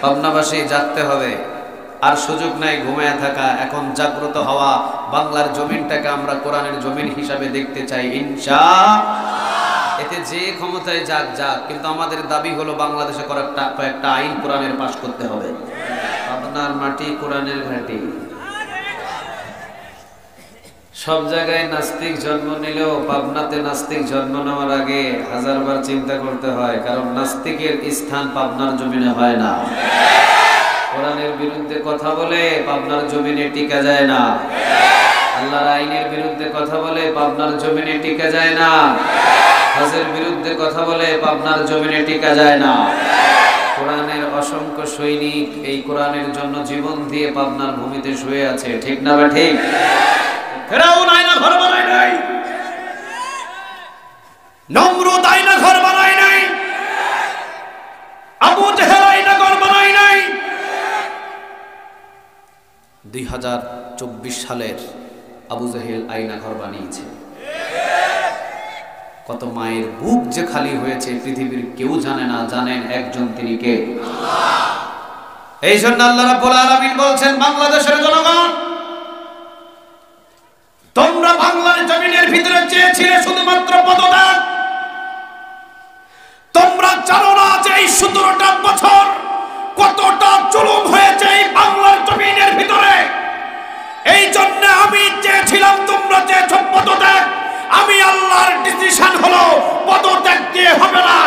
পাবনাবাসী জাগতে হবে, আর সুযোগ নাই ঘুমায়া থাকা। এখন জাগ্রত হওয়া, বাংলার জমিনটাকে আমরা কোরআনের জমিন হিসাবে দেখতে চাই ইনশাআল্লাহ। এতে যে ক্ষমতায় যাক যাক, কিন্তু আমাদের দাবি হলো বাংলাদেশে কয়েকটা আইন কোরআনের পাশ করতে হবে। পাবনার মাটি কোরআনের ঘাঁটি। সব জায়গায় নাস্তিক জন্ম নিলেও পাবনাতে নাস্তিক জন্ম নেওয়ার আগে হাজারবার চিন্তা করতে হয়, কারণ নাস্তিকের স্থান পাবনার জমিনে হয় না। কোরআনের বিরুদ্ধে কথা বলে পাবনার জমিনে টিকা যায় না। আল্লাহর আইনের বিরুদ্ধে কথা বলে পাবনার জমিনে টিকা যায় না। হজের বিরুদ্ধে কথা বলে পাবনার জমিনে টিকা যায় না। কোরআনের অসংখ্য সৈনিক এই কোরআনের জন্য জীবন দিয়ে পাবনার ভূমিতে শুয়ে আছে, ঠিক না বা ঠিক? ফেরাউন আয়না ঘর বানায় নাই, নমরুদ আয়না ঘর বানায় নাই, আবু জেহেল আয়না ঘর বানায় নাই। 2024 সালের আবু জেহেল আয়না ঘর বানিয়েছে। কত মায়ের বুক যে খালি হয়েছে পৃথিবীর কেউ জানে না, জানেন একজন, তিনি কে? আল্লাহ। এই জন্য আল্লাহ রাব্বুল আলামিন বলছেন, বাংলাদেশের জনগণ, তোমরা বাংলার জমিনের ভিতরে চেয়েছিলে শুধুমাত্র পদত্যাগ। তোমরা জানো না যে এই 17টা বছর কতটা জুলুম হয়েছে এই বাংলার জমিনের ভিতরে। এই জন্য আমি চেয়েছিলাম, তোমরা চেয়েছো পদত্যাগ। আমি আল্লাহর ডিসিশন হলো পদত্যাগ দিয়ে হবে না,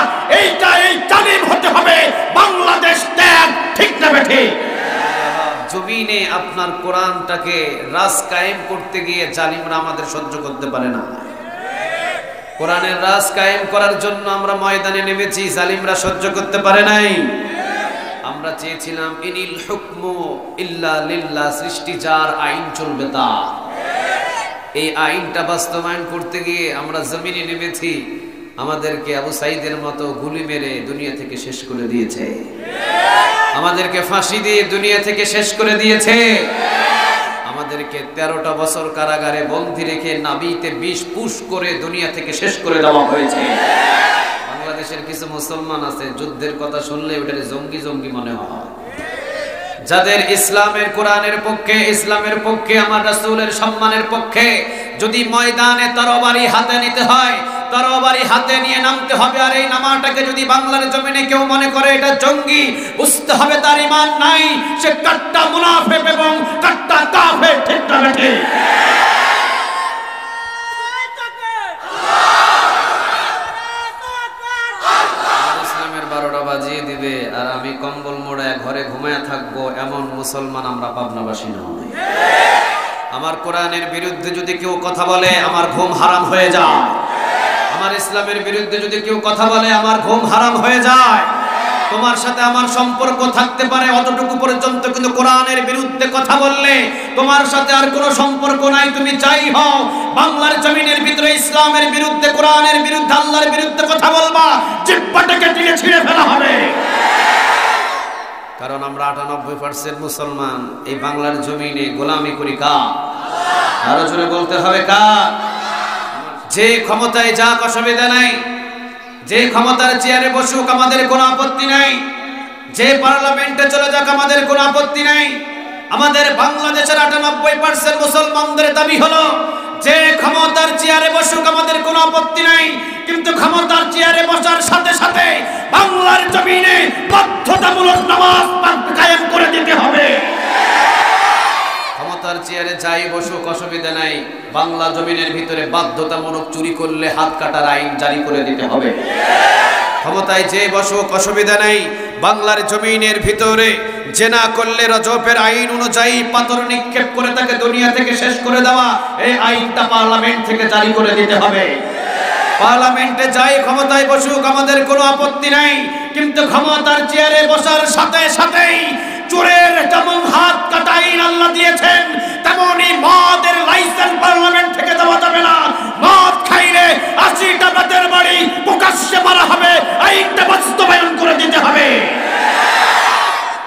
এইটা এই জালিম হতে হবে, বাংলাদেশ ত্যাগ, ঠিক না বেঠি? জমিনে আপনার কোরআনটাকে রাজ কায়েম করতে গিয়ে জালিমরা আমাদের সহ্য করতে পারে না। কোরআনের রাজ কায়েম করার জন্য আমরা ময়দানে নেমেছি, জালিমরা সহ্য করতে পারে নাই। আমরা চেয়েছিলাম ইনিল হুকমু ইল্লা লিল্লাহ, সৃষ্টি যার, আইন চলবে তার। এই আইনটা বাস্তবায়ন করতে গিয়ে আমরা জমিনে নেমেছি, আমাদেরকে আবু সাইদের মতো গুলি মেরে দুনিয়া থেকে শেষ করে দিয়েছে, আমাদেরকে ফাঁসি দিয়ে দুনিয়া থেকে শেষ করে দিয়েছে, আমাদেরকে 13টা বছর কারাগারে বন্দী রেখে নাবিতে বিষ পুশ করে দুনিয়া থেকে শেষ করে দেওয়া হয়েছে। বাংলাদেশের কিছু মুসলমান আছে, যুদ্ধের কথা শুনলে ওটারে জঙ্গি জঙ্গি মনে হয়। যাদের ইসলামের কোরআনের পক্ষে, ইসলামের পক্ষে, আমার রাসূলের সম্মানের পক্ষে যদি ময়দানে তরবারি হাতে নিতে হয়, তরবারি হাতে নিয়ে নামতে হবে। আর এই নামাটাকে যদি বাংলার জমিনে কেউ মনে করে এটা জঙ্গি, বুঝতে হবে তার ঈমান নাই, সে কাট্টা মুনাফিক এবং কাট্টা কাফের, ঠিক না বেঠি? ইসলামের 12টা বাজিয়ে দিবে আর আমি কম্বল মোড়ায় ঘরে ঘুমায় থাকবো, এমন মুসলমান আমরা পাবনাবাসী নই। আমার কোরআনের বিরুদ্ধে যদি কেউ কথা বলে আমার ঘুম হারাম হয়ে যায়। আমার ইসলামের বিরুদ্ধে যদি কেউ কথা বলে আমার ঘুম হারাম হয়ে যায়। তোমার সাথে আমার সম্পর্ক থাকতে পারে অতটুকু পর্যন্ত, কিন্তু কোরআনের বিরুদ্ধে কথা বললে তোমার সাথে আর কোনো সম্পর্ক নাই, তুমি যাই হও। বাংলার জমিনের ভিতরে ইসলামের বিরুদ্ধে, কোরআনের বিরুদ্ধে, আল্লাহর বিরুদ্ধে কথা বলবা, জিহ্বাটাকে টিনে ছিঁড়ে ফেলা হবে। কারণ আমরা 98% মুসলমান এই বাংলার জমিনে গোলামি করি কার? আরো জোরে বলতে হবে কার? যে ক্ষমতায় যাক অসুবিধা নাই, যে ক্ষমতার চেয়ারে বসুক আমাদের কোনো আপত্তি নাই, যে পার্লামেন্টে চলে যাক আমাদের কোনো আপত্তি নাই। আমাদের বাংলাদেশের 98% মুসলমানদের দাবি হলো যে ক্ষমতার চেয়ারে বসুক আমাদের কোনো আপত্তি নাই, কিন্তু ক্ষমতার চেয়ারে বসার সাথে সাথে বাংলার জমিনে বাধ্যতামূলক নামাজ কায়েম করে দিতে হবে। ক্ষমতার চেয়ারে যাই বসুক অসুবিধা নাই, বাংলা জমিনের ভিতরে বাধ্যতামূলক চুরি করলে হাত কাটার আইন জারি করে দিতে হবে। ক্ষমতায় যে বসুক অসুবিধা নাই, বাংলার জমিনের ভিতরে জেনা করলে রজবের আইন অনুযায়ী পাথর নিক্ষেপ করে তাকে দুনিয়া থেকে শেষ করে দেওয়া, এই আইনটা পার্লামেন্ট থেকে জারি করে দিতে হবে। পার্লামেন্টে যাই ক্ষমতায় বসুক আমাদের কোনো আপত্তি নাই, কিন্তু ক্ষমতার চেয়ারে বসার সাথে সাথেই চোরের যেমন হাত কাটা আইন আল্লাহ দিয়েছেন, তেমনি মদের লাইসেন্স পার্লামেন্ট থেকে দেওয়া যাবে না। মদ খাইলে 80টা বেতের বাড়ি প্রকাশ্যে মারা হবে, আইনটা বাস্তবায়ন করে দিতে হবে।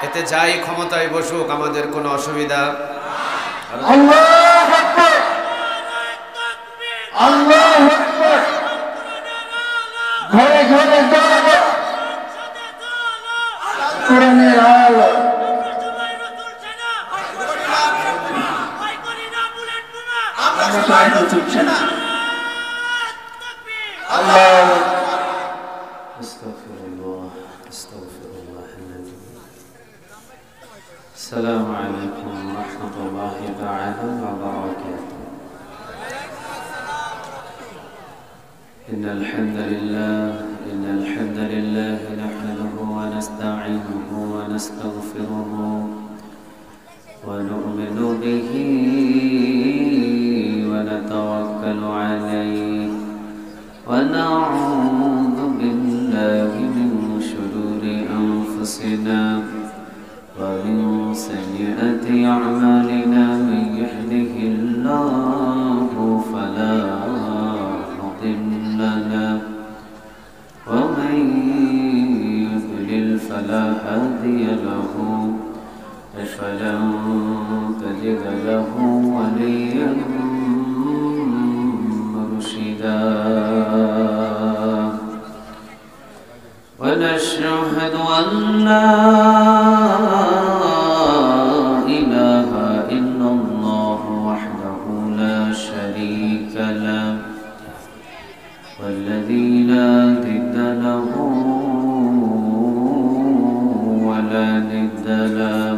এতে যাই ক্ষমতায় বসুক আমাদের কোনো অসুবিধা। আল্লাহু আকবার, আল্লাহু আকবার। ঘরে ঘরে কোরআনের আলো। মতো আইনও চলছে না। আল্লাহ আস্তাগফিরুল্লাহ আস্তাগফিরুল্লাহ। আসসালামু আলাইকুম ওয়া রাহমাতুল্লাহি তাআলা ওয়া বারাকাতুহু। ইন্নাল হামদালিল্লাহ নাহমাদুহু ওয়া নাস্তাঈনুহু ওয়া নাস্তাগফিরুহু ওয়া নু'মিnu বিহি ওয়া নাতাওয়াক্কালু আলাইহি ওয়া না'উযু বিল্লাহি মিন শুরুরি আনফুসিনা ومن سيئات أعمالنا من يهده الله فلا مضل له ومن يضلل فلا هادي له فلن تجد له وليا مرشدا ونشهد أن لا إله إلا الله وحده لا شريك له والذي لا ضد له ولا ند له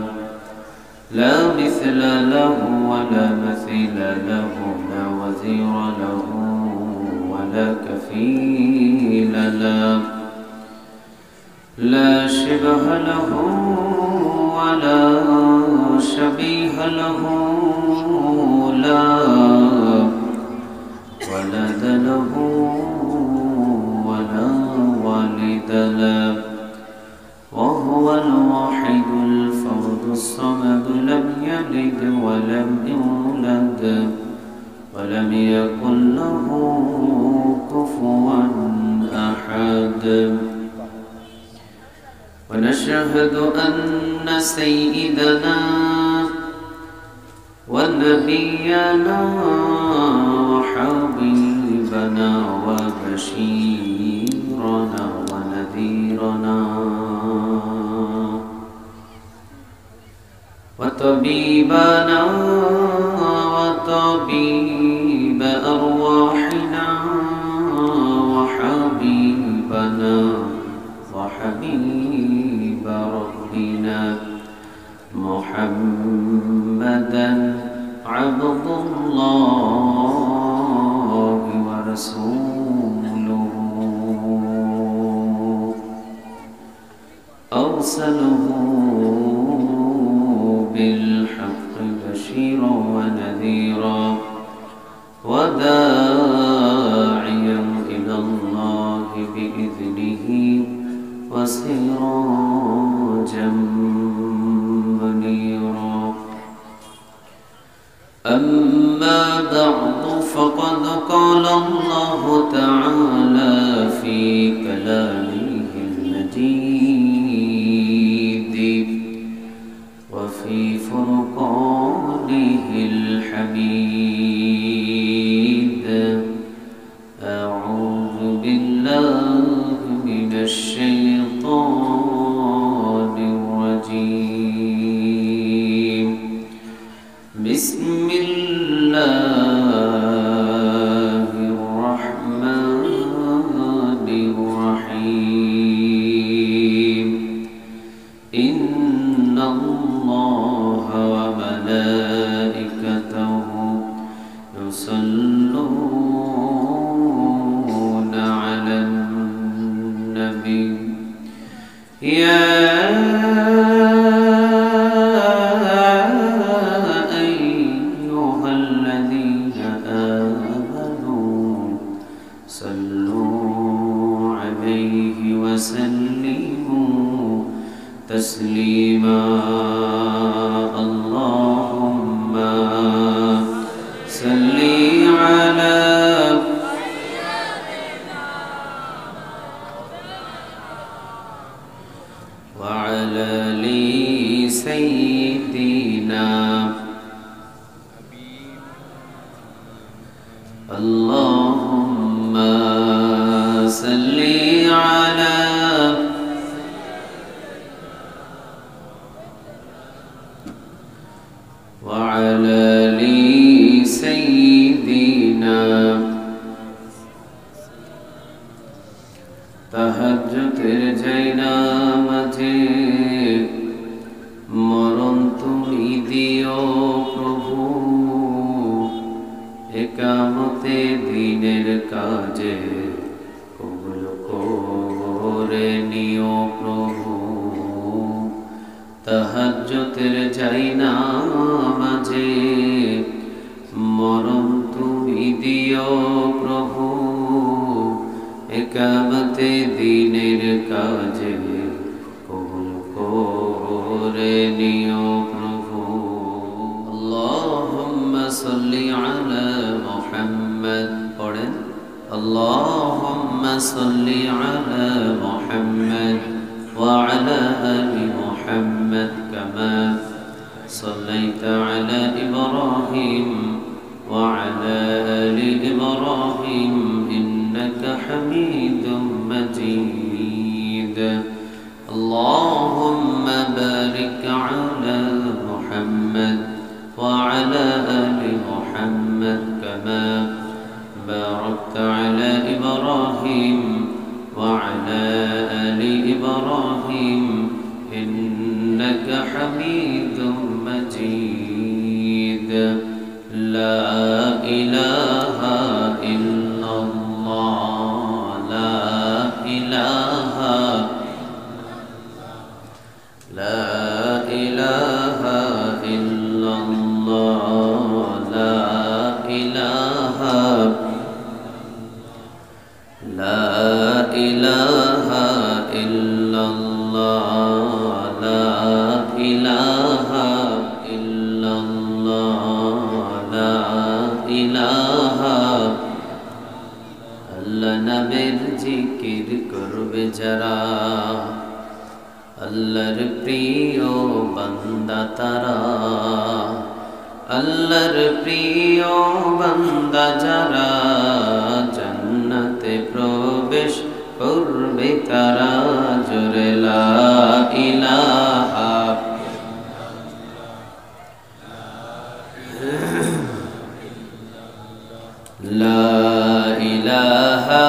لا مثل له ولا مثيل له لا وزير له ولا كفيل له لا شبه له ولا شبيه له لا ولد له ولا والد له وهو الواحد الفرد الصمد لم يلد ولم يولد ولم يكن له كفوا أحد ونشهد أن سيدنا ونبينا وحبيبنا وبشيرنا ونذيرنا وطبيبنا وطبيب أرواحنا وحبيبنا وحبيب ربنا محمدا عبد الله ورسوله أرسله بالحق بشيرا ونذيرا وداعيا إلى الله بإذنه وسراجا منيرا أما بعد فقد قال الله تعالى في كلامه المجيد وفي فرقانه الحميد أعوذ بالله من الشيطان الرجيم بسم الله الرحمن الرحيم إن الله وملائكته يصلون على النبي يا أيها الذين آمنوا صلوا عليه وسلموا تسليما اللهم صل على وعلى آل سيدنا اللهم صل على وعلى آل سيدنا কাজে কবুল করে নিও প্রভু। তাহাজ্জুদের যাই না মাঝে মরণ তুমি দিও প্রভু। একামতে দিনের কাজে কবুল করে নিও প্রভু। আল্লাহুম্মা সাল্লি আলা মুহাম্মাদ, পড়েন আল্লাহুম্মা সাল্লি আলা মুহাম্মাদ ওয়া আলা আলি মুহাম্মাদ কামা সাল্লাইতা আলা ইব্রাহিম ওয়া আলা আলি ইব্রাহিম ইন্নাকা হামিদুম মাজিদ। আল্লাহুম্মা বারিক আলা মুহাম্মাদ ওয়া আলা আলি মুহাম্মাদ কামা باركت على إبراهيم وعلى آل إبراهيم إنك حميد مجيد. لا إله إلا الله، لا إله إلا الله، لا إله إلا الله، لا إله إلا الله، لا إله। আল্লাহ নামের জিকির করবে যারা, আল্লাহর প্রিয় বান্দা তারা, আল্লাহর প্রিয় বান্দা যারা, জান্নাতে প্রবেশ করবে তারা। জোরে লা ইলাহা লা ইলাহা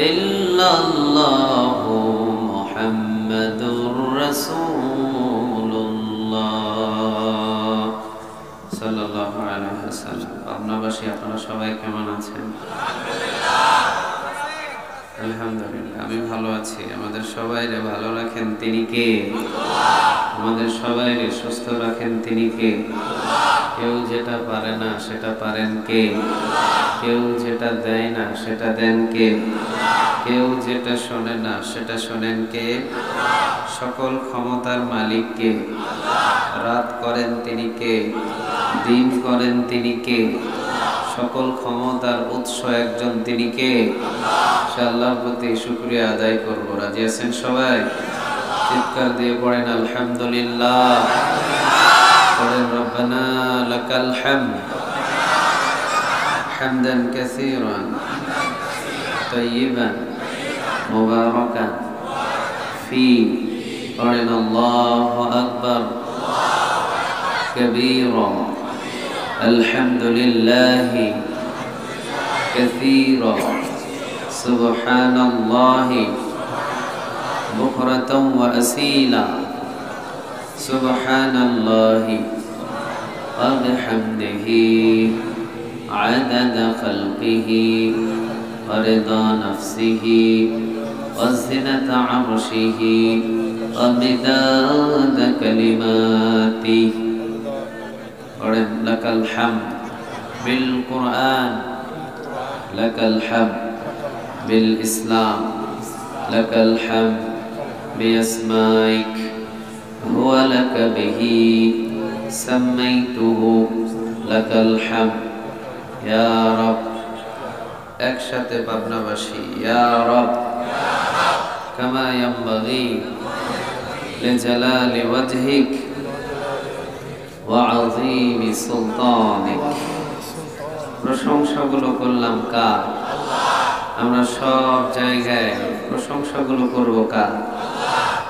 ইল্লাল্লাহু মুহাম্মাদুর রাসূলুল্লাহ সাল্লাল্লাহু আলাইহি ওয়াসাল্লাম। পাবনাবাসী আপনারা সবাই কেমন আছেন? আলহামদুলিল্লাহ, আমি ভালো আছি। আমাদের সবাইরে ভালো রাখেন তিনি কে? আমাদের সবাইরে সুস্থ রাখেন তিনি কে? কেউ যেটা পারে না সেটা পারেন কে? কেউ যেটা দেয় না সেটা দেন কে? কেউ যেটা শোনে না সেটা শোনেন কে? সকল ক্ষমতার মালিক কে? রাত করেন তিনি কে? দিন করেন তিনি কে? সকল ক্ষমতার উৎস একজন তিনি কে? আল্লাহর প্রতি শুকরিয়া আদায় করব। রাজি আছেন সবাই? চিৎকার দিয়ে পড়েন আলহামদুলিল্লাহ, পড়েন রব্বানা লাকাল হামদ হামদান কাসীরান তাইয়িবান মুবারাকান ফি। পড়েন আল্লাহু আকবার কাবীরা আলহামদুলিল্লাহি কাসীরা সুবহানাল্লাহি বুকরাতাও ওয়া আসীলা সুবহানাল্লাহি ওয়া বিহামদিহি আদাদা খালকিহি ওয়া রিদা নাফসিহি ওয়া জিনাতা আরশিহি ওয়া মিদাদা কালিমাতিহি। পড়েন লাকাল হামদ বিল কুরআন, লাকাল হামদ বিল ইসলাম, লাকাল হামদ বিআসমাইক হুয়া লাকা বিহি সামাইতুহু লাকাল হামদ ইয়া রব। একসাথে পাবনাবাসী ইয়া রব কামা ইয়ানবাগি লিজালালি ওয়াজহিক ওয়া আযীমি সুলতানিক। প্রশংসাগুলো করলাম কার? আমরা সব জায়গায় প্রশংসাগুলো করব কার?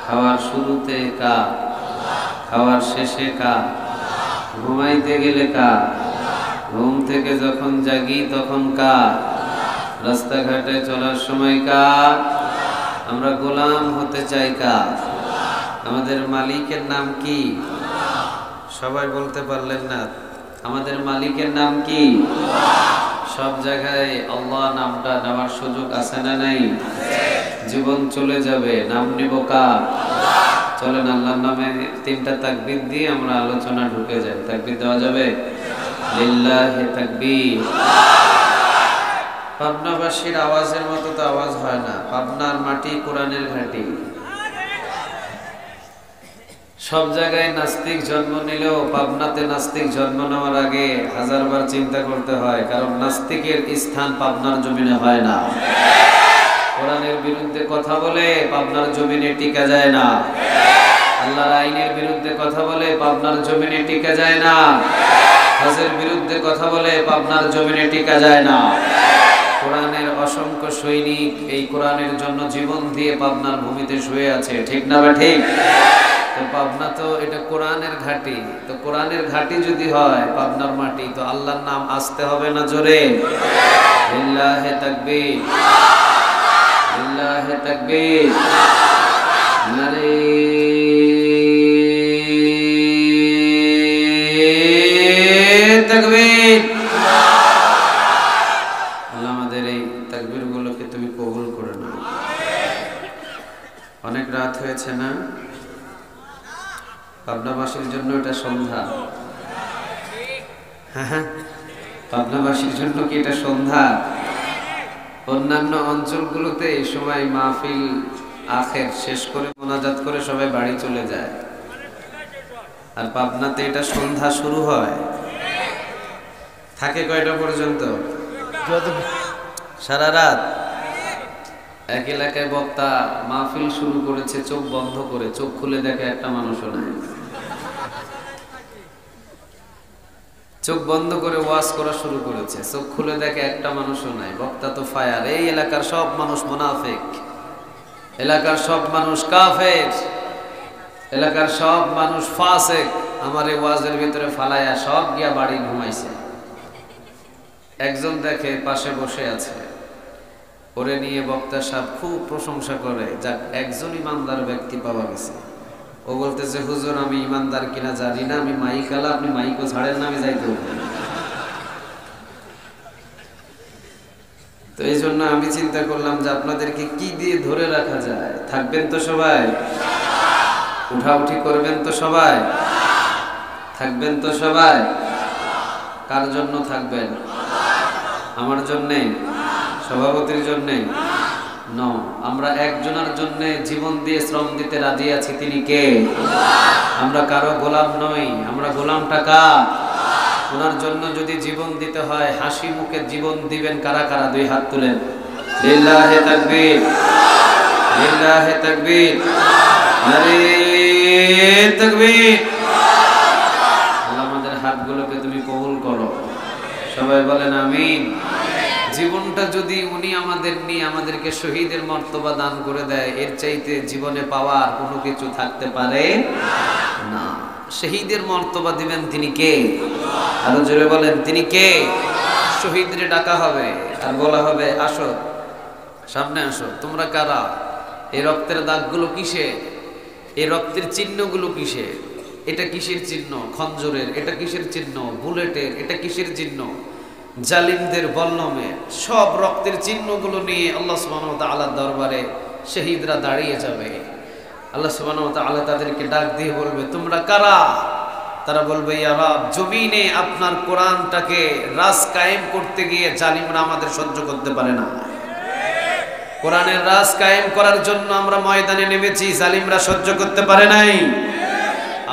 খাওয়ার শুরুতে কার? খাওয়ার শেষে কার? ঘুমাইতে গেলে কার? ঘুম থেকে যখন জাগি তখন কার? রাস্তাঘাটে চলার সময় কার? আমরা গোলাম হতে চাই কার? আমাদের মালিকের নাম কি? সবাই বলতে পারলেন না। আমাদের মালিকের নাম কি? সব জায়গায় আল্লাহ নামটা নেওয়ার সুযোগ আছে না নাই? জীবন চলে যাবে, নাম নিব কার? চলেন আল্লাহর নামে 3টা তাকবীর দিয়ে আমরা আলোচনা ঢুকে যাই। তাকবীর দেওয়া যাবে? লিল্লাহি তাকবীর। পাবনাবাসীর আওয়াজের মতো তো আওয়াজ হয় না। পাবনার মাটি কোরআনের ঘাঁটি। সব জায়গায় নাস্তিক জন্ম নিলেও পাবনাতে নাস্তিক জন্ম নেওয়ার আগে 1000বার চিন্তা করতে হয়, কারণ নাস্তিকের স্থান পাবনার জমিনে হয় না। কোরআনের বিরুদ্ধে কথা বলে পাবনার জমিনে টিকা যায় না। আল্লাহর আইনের বিরুদ্ধে কথা বলে পাবনার জমিনে টিকা যায় না। হজের বিরুদ্ধে কথা বলে পাবনার জমিনে টিকা যায় না। কোরআনের অসংখ্য সৈনিক এই কোরআনের জন্য জীবন দিয়ে পাবনার ভূমিতে শুয়ে আছে, ঠিক না বা ঠিক? তো পাবনা তো এটা কোরআনের ঘাঁটি। তো কোরআনের ঘাঁটি যদি হয় পাবনার মাটি, তো আল্লাহর নাম আসতে হবে না জোরে? লিল্লাহি তাকবীর, লিল্লাহি তাকবীর, নারে তাকবীর। আল্লাহ আমাদের এই তাকবীরগুলোকে তুমি কবুল করে নাও। অনেক রাত হয়েছে না? পাবনাবাসীর জন্য এটা সন্ধ্যা। পাবনাবাসীর জন্য কি এটা সন্ধ্যা? অন্যান্য অঞ্চলগুলোতে এই সময় মাহফিল আখের শেষ করে মোনাজাত করে সবাই বাড়ি চলে যায়, আর পাবনাতে এটা সন্ধ্যা শুরু হয়। থাকে কয়টা পর্যন্ত? সারা রাত। এক এলাকায় বক্তা মাহফিল শুরু করেছে চোখ বন্ধ করে, চোখ খুলে দেখে একটা মানুষও নাই। চোখ বন্ধ করে ওয়াজ করা শুরু করেছে, চোখ খুলে দেখে একটা মানুষও নাই। বক্তা তো ফায়ার, এই এলাকার সব মানুষ মুনাফিক, এলাকার সব মানুষ কাফের, এলাকার সব মানুষ ফাসিক। আমার এই ওয়াজের ভিতরে ফালাইয়া সব গিয়া বাড়ি ঘুমাইছে। একজন দেখে পাশে বসে আছে, ওরে নিয়ে বক্তা সাহেব খুব প্রশংসা করে, যাক একজন ইমানদার ব্যক্তি পাওয়া গেছে। ও বলতেছে, হুজুর আমি ইমানদার কিনা জানি না, আমি মাইক আলা, আপনি মাইকও ছাড়েন না, আমি যাইতে হবে। তো এই জন্য আমি চিন্তা করলাম যে আপনাদেরকে কি দিয়ে ধরে রাখা যায়। থাকবেন তো সবাই? উঠাউঠি করবেন তো সবাই? থাকবেন তো সবাই? কার জন্য থাকবেন? আমার জন্যে? সভাপতির জন্যে? ন, আমরা একজনের জন্য জীবন দিয়ে শ্রম দিতে রাজি আছি। তিনি কে? আমরা কারো গোলাম নই। আমরা গোলামটা কার? ওনার জন্য যদি জীবন দিতে হয়, হাসি মুখে জীবন দিবেন কারা কারা? 2 হাত তুলেন। লিল্লাহি তাকবীর, লিল্লাহি তাকবীর, নারে তাকবীর। আল্লাহ আমাদের হাতগুলোকে তুমি কবুল করো। সবাই বলেন আমিন। জীবনটা যদি উনি আমাদের নিয়ে আমাদেরকে শহীদের মর্তবা দান করে দেয়, এর চাইতে জীবনে পাওয়ার কোনো কিছু থাকতে পারে না। শহীদের মর্তবা দিবেন তিনি কে? আরো জোরে বলেন, তিনি কে? শহীদরে ডাকা হবে আর বলা হবে, আসো সামনে আসো। তোমরা কারা? এই রক্তের দাগগুলো কিসে? এই রক্তের চিহ্নগুলো কিসে? এটা কিসের চিহ্ন? খঞ্জরের। এটা কিসের চিহ্ন? বুলেটের। এটা কিসের চিহ্ন? জালিমদের বল্লমে। সব রক্তের চিহ্নগুলো নিয়ে আল্লাহ সুবহানাহু ওয়া তাআলার দরবারে শহীদরা দাঁড়িয়ে যাবে। আল্লাহ সুবহানাহু ওয়া তাআলা তাদেরকে ডাক দিয়ে বলবে, তোমরা কারা? তারা বলবে, ইয়া রব, জমিনে আপনার কোরআনটাকে রাজ কায়েম করতে গিয়ে জালিমরা আমাদের সহ্য করতে পারে না। কোরআনের রাজ কায়েম করার জন্য আমরা ময়দানে নেমেছি, জালিমরা সহ্য করতে পারে নাই।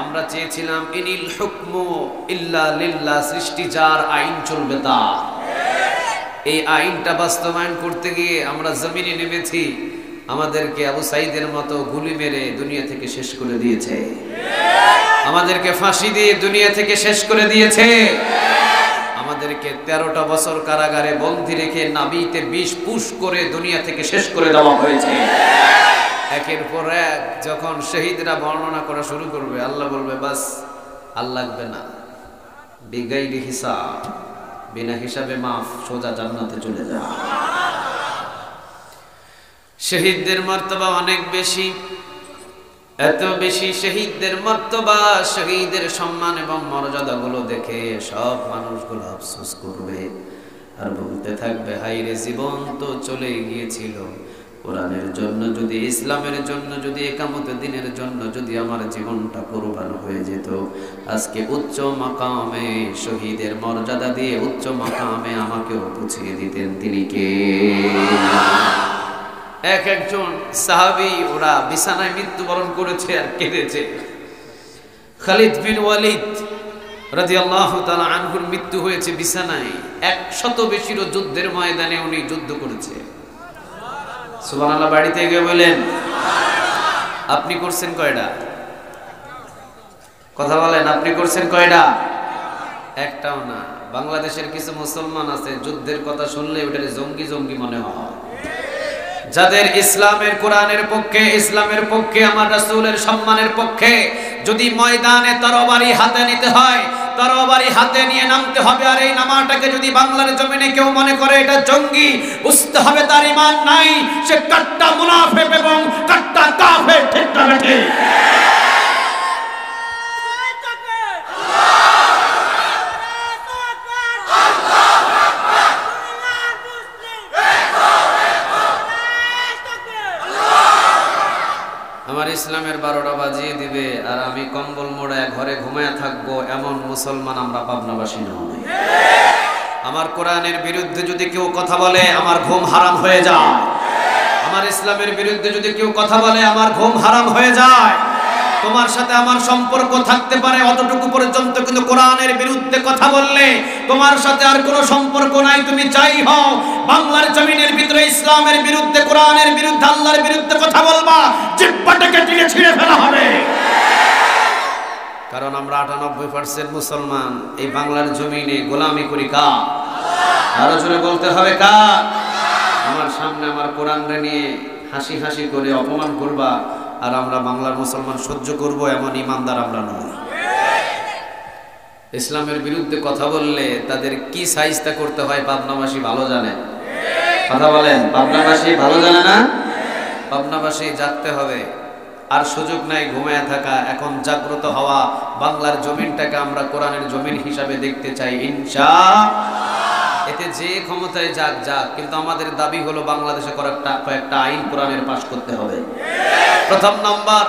আমরা চেয়েছিলাম ইনিল হুকমু ইল্লা লিল্লাহ, সৃষ্টি যার, আইন চলবে তার। এই আইনটা বাস্তবায়ন করতে গিয়ে আমরা জমিনে নেমেছি। আমাদেরকে আবু সাইদের মতো গুলি মেরে দুনিয়া থেকে শেষ করে দিয়েছে, আমাদেরকে ফাঁসি দিয়ে দুনিয়া থেকে শেষ করে দিয়েছে, আমাদেরকে 13টা বছর কারাগারে বন্দী রেখে নাভিতে বিষ পুশ করে দুনিয়া থেকে শেষ করে দেওয়া হয়েছে। একের পর এক যখন শহীদরা বর্ণনা করা শুরু করবে, আল্লাহ বলবে, বাস আর লাগবে না, বিগাইরি হিসাব, বিনা হিসাবে মাফ, সোজা জান্নাতে চলে যাও। শহীদদের মর্তবা অনেক বেশি, এত বেশি শহীদদের মর্তবা, শহীদের সম্মান এবং মর্যাদাগুলো দেখে সব মানুষগুলো আফসোস করবে। আর বলতে থাকবে, হায়রে জীবন তো চলে গিয়েছিল, কোরআনের জন্য যদি, ইসলামের জন্য যদি, একামতে দিনের জন্য যদি আমার জীবনটা কুরবান হয়ে যেত, আজকে উচ্চ মাকামে শহীদের মর্যাদা দিয়ে উচ্চ মাকামে আমাকেও পৌঁছিয়ে দিতেন তিনি কে? এক একজন সাহাবী ওরা বিছানায় মৃত্যুবরণ করেছে আর কেঁদেছে। খালিদ বিন ওয়ালিদ রাদিয়াল্লাহু তাআলা আনহুর মৃত্যু হয়েছে বিছানায়। 100 বেশিরও যুদ্ধের ময়দানে উনি যুদ্ধ করেছে। সুবহানাল্লাহ। বাড়িতে গিয়ে বলেন, আপনি করছেন কয়টা? কথা বলেন, আপনি করছেন কয়টা? একটাও না। বাংলাদেশের কিছু মুসলমান আছে যুদ্ধের কথা শুনলে ওটারে জঙ্গি জঙ্গি মনে হয়। যাদের ইসলামের কোরআনের পক্ষে, ইসলামের পক্ষে, আমার রাসূলের সম্মানের পক্ষে যদি ময়দানে তরবারি হাতে নিতে হয়, তরবারি হাতে নিয়ে নামতে হবে। আর এই নামাটাকে যদি বাংলার জমিনে কেউ মনে করে এটা জঙ্গি, বুঝতে হবে তার ঈমান নাই, সে কাট্টা মুনাফিক এবং কাট্টা কাফের। ঠিক না বেঠিক? আমার ইসলামের 12টা বাজিয়ে দিবে আর আমি কম্বল মোড়ায় ঘরে ঘুমায়া থাকবো, এমন মুসলমান আমরা পাবনাবাসী নই। আমার কোরআনের বিরুদ্ধে যদি কেউ কথা বলে আমার ঘুম হারাম হয়ে যায়। আমার ইসলামের বিরুদ্ধে যদি কেউ কথা বলে আমার ঘুম হারাম হয়ে যায়। তোমার সাথে আমার সম্পর্ক থাকতে পারে অতটুকু পর্যন্ত, কিন্তু কোরআনের বিরুদ্ধে কথা বললে তোমার সাথে আর কোনো সম্পর্ক নাই। তুমি যাই হও, বাংলার জমিনের ভিতরে ইসলামের বিরুদ্ধে, কোরআনের বিরুদ্ধে, আল্লাহর বিরুদ্ধে কথা বলবা, জিহ্বাটাকে টিকে ছিঁড়ে ফেলা হবে। কারণ আমরা 98% মুসলমান এই বাংলার জমিনে গোলামি করি কার? আরো জোরে বলতে হবে কার? আমার সামনে আমার কোরআনরে নিয়ে হাসি হাসি করে অপমান করবা আর আমরা বাংলার মুসলমান সহ্য করব, এমন ইমানদার আমরা নই। ইসলামের বিরুদ্ধে কথা বললে তাদের কি সাইজটা করতে হয় পাবনাবাসী ভালো জানে। কথা বলেন, পাবনাবাসী ভালো জানে না? পাবনাবাসী জাগতে হবে, আর সুযোগ নাই ঘুমায়া থাকা। এখন জাগ্রত হওয়া, বাংলার জমিনটাকে আমরা কোরআনের জমিন হিসাবে দেখতে চাই ইনশাআল্লাহ। এতে যে ক্ষমতায় যাক যাক, কিন্তু আমাদের দাবি হলো বাংলাদেশে কয়েকটা আইন কোরআনের পাশ করতে হবে। প্রথম নাম্বার,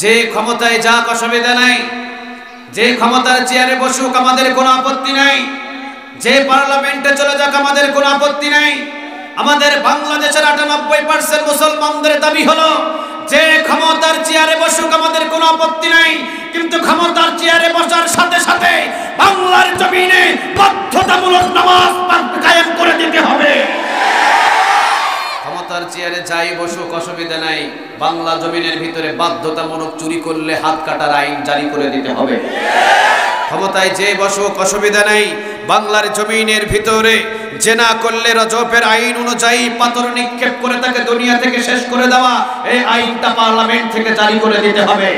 যে ক্ষমতায় যাক অসুবিধা নাই, যে ক্ষমতার চেয়ারে বসুক আমাদের কোনো আপত্তি নাই, যে পার্লামেন্টে চলে যাক আমাদের কোনো আপত্তি নাই। আমাদের বাংলাদেশের 98% মুসলমানদের দাবি হলো যে ক্ষমতার চেয়ারে বসুক আমাদের কোনো আপত্তি নাই, কিন্তু ক্ষমতার চেয়ারে বসার সাথে সাথে বাংলার জমিনে বাধ্যতামূলক নামাজ কায়েম করে দিতে হবে। ক্ষমতার চেয়ারে যাই বসুক অসুবিধা নাই, বাংলা জমিনের ভিতরে বাধ্যতামূলক চুরি করলে হাত কাটার আইন জারি করে দিতে হবে। ক্ষমতায় যে বসুক অসুবিধা নাই, বাংলার জমিনের ভিতরে জেনা করলে রজবের আইন অনুযায়ী পাথর নিক্ষেপ করে তাকে দুনিয়া থেকে শেষ করে দেওয়া, এই আইনটা পার্লামেন্ট থেকে জারি করে দিতে হবে।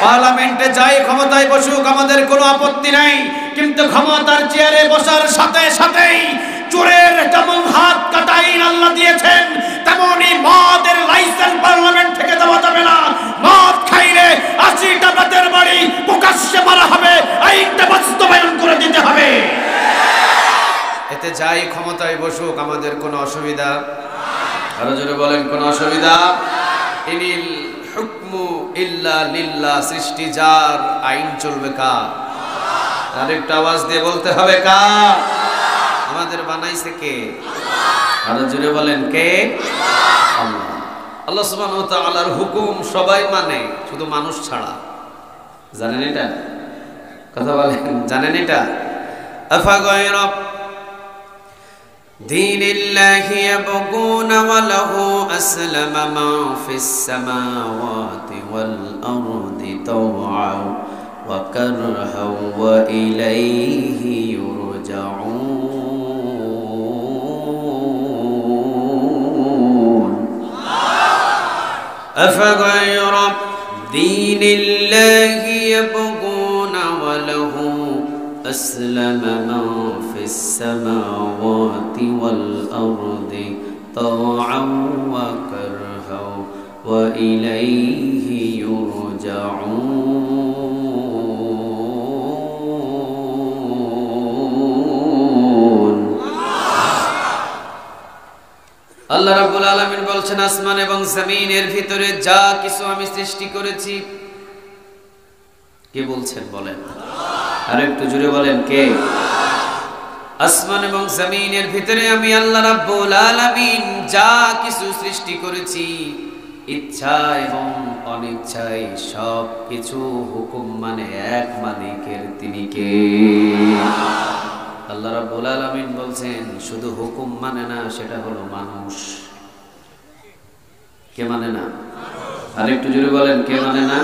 পার্লামেন্টে যাই ক্ষমতায় বসুক আমাদের কোনো আপত্তি নাই, কিন্তু ক্ষমতার চেয়ারে বসার সাথে সাথেই চোরের যেমন হাত কাটা আইন আল্লাহ দিয়েছেন, তেমনি মদের লাইসেন্স পার্লামেন্ট থেকে দেওয়া যাবে না। মদ খাইলে 80টা রাতের বাড়ি প্রকাশ্যে মারা হবে, আইনটা বাস্তবায়ন করে দিতে হবে। এতে যাই ক্ষমতায় বসুক আমাদের কোনো অসুবিধা, আরো জোরে বলেন, কোনো অসুবিধা ইনিল হুকমু ইল্লা লিল্লাহ। সৃষ্টি যার, আইন চলবে কার? আরেকটা আওয়াজ দিয়ে বলতে হবে কার? আমাদের বানাইছে কে? আরো জোরে বলেন কে? আল্লাহ। আল্লাহ সুবহানাহু ওয়া তাআলার হুকুম সবাই মানে, শুধু মানুষ ছাড়া। জানেন এটা? কথা বলেন, জানেন এটা? আফা গায়রা দীনিল্লাহি ইয়াবগুনা ওয়া লাহু আসলামা মা ফিস সামাওয়াতি ওয়াল আরদি তাওআন ওয়া কারহাও ওয়া ইলাইহি ইউরজাউন। أفغير دين الله يبغون وله أسلم من في السماوات والأرض طوعا وكرها وإليه يرجعون। আল্লাহ রাব্বুল আলামিন বলছেন আসমান এবং জমিনের ভিতরে যা কিছু আমি সৃষ্টি করেছি, কে বলছেন বলেন? আর একটু জোরে বলেন কে? আসমান এবং জমিনের ভিতরে আমি আল্লাহ রাব্বুল আলামিন যা কিছু সৃষ্টি করেছি, ইচ্ছা এবং অনিচ্ছায় সব কিছু হুকুম মানে এক মালিকের, তিনি কে? আল্লাহ রাব্বুল আলামিন বলছেন শুধু হুকুম মানে না, সেটা হলো মানুষ। কে মানে না? আর একটু জোরে বলেন কে মানে না?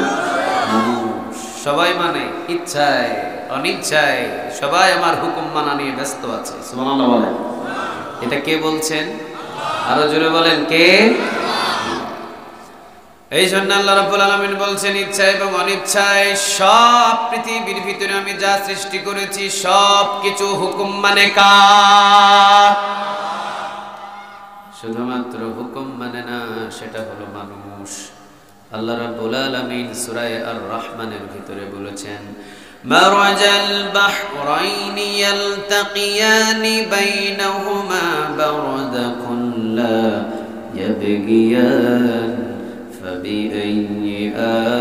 মানুষ। সবাই মানে, ইচ্ছায় অনিচ্ছায় সবাই আমার হুকুম মানা নিয়ে ব্যস্ত আছে। সুবহানাল্লাহ বলেন। এটা কে বলছেন? আরো জোরে বলেন কে? এই জন্য আল্লাহ রাব্বুল আলামিন বলছেন ইচ্ছা এবং অনিচ্ছায় সব পৃথিবীর ভিতরে আমি যা সৃষ্টি করেছি সব কিছু হুকুম মানে কার? শুধুমাত্র হুকুম মানে না, সেটা হলো মানুষ। আল্লাহ রাব্বুল আলামিন সূরা আর রহমানের ভিতরে বলেছেন মারাজাল বাহরাইনি ইয়ালতাকিয়ানি বাইনাহুমা বারযাকুন লা ইয়াবগিয়ান ফাবিআইয়ি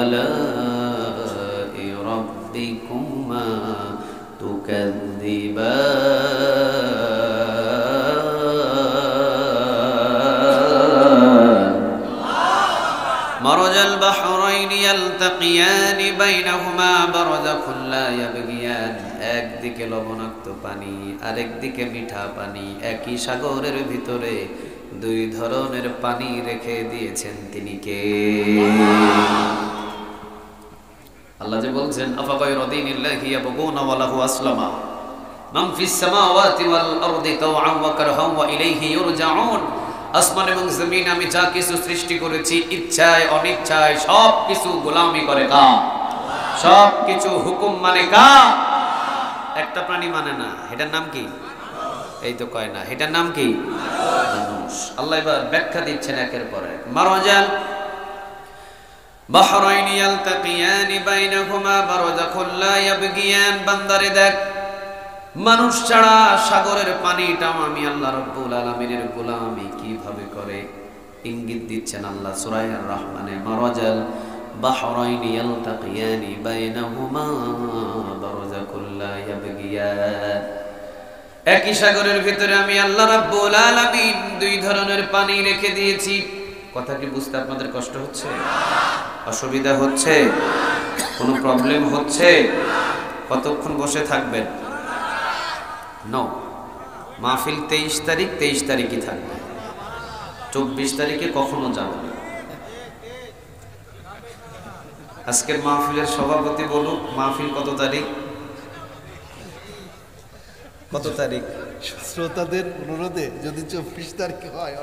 আলা'i রাব্বিকুমা তুকাযযিবান। মারাজাল বাহরাইনি ইয়ালতাকিয়ানি বাইনাহুমা বারযাকুন লা ইয়াবগিয়ান। একদিকে লবণাক্ত পানি, আরেকদিকে মিঠা পানি, একই সাগরের ভিতরে দুই ধরনের পানি রেখে দিয়েছেন, তিনি কে? আল্লাহ যে বলছেন আফাগায়রা দীনিল্লাহি ইয়াবগুনা ওয়া লাহু আসলামা মান ফিস সামাওয়াতি ওয়াল আরদি তাওআন ওয়া কারহান ওয়া ইলাইহি ইউরজাউন। আসমান এবং জমিন আমি যা কিছু সৃষ্টি করেছি ইচ্ছায় অনিচ্ছায় সব কিছু গোলামি করে কার? সব কিছু হুকুম মানে কার? একটা প্রাণী মানে না, এটার নাম কি? এই তো কয় না, এটার নাম কি? মানুষ। আল্লাহ এবার ব্যাখ্যা দিচ্ছেন একের পর এক। মারাজাল বাহরাইনি ইয়ালতাকিয়ানি বাইনাহুমা বারযাকুন লা ইয়াবগিয়ান। বান্দারে দেখ, মানুষ ছাড়া সাগরের পানিটাও আমি আল্লাহ রাব্বুল আলামিনের গোলামি কিভাবে করে ইঙ্গিত দিচ্ছেন আল্লাহ সূরা আর রহমানে। মারাজাল বাহরাইনি ইয়ালতাকিয়ানি বাইনাহুমা বারযাকুন লা ইয়াবগিয়ান। একই সাগরের ভিতরে আমি আল্লাহ রাব্বুল আলামিন দুই ধরনের পানি রেখে দিয়েছি। কথা কি বুঝতে আপনাদের কষ্ট হচ্ছে? অসুবিধা হচ্ছে? কোনো প্রবলেম হচ্ছে? কতক্ষণ বসে থাকবেন? নো, মাহফিল 23 তারিখ, 23 তারিখই থাকবে, 24 তারিখে কখনো যাব না। আজকের মাহফিলের সভাপতি বলুক মাহফিল কত তারিখ? কত তারিখ? শ্রোতাদের অনুরোধে যদি 24 তারিখে হয়,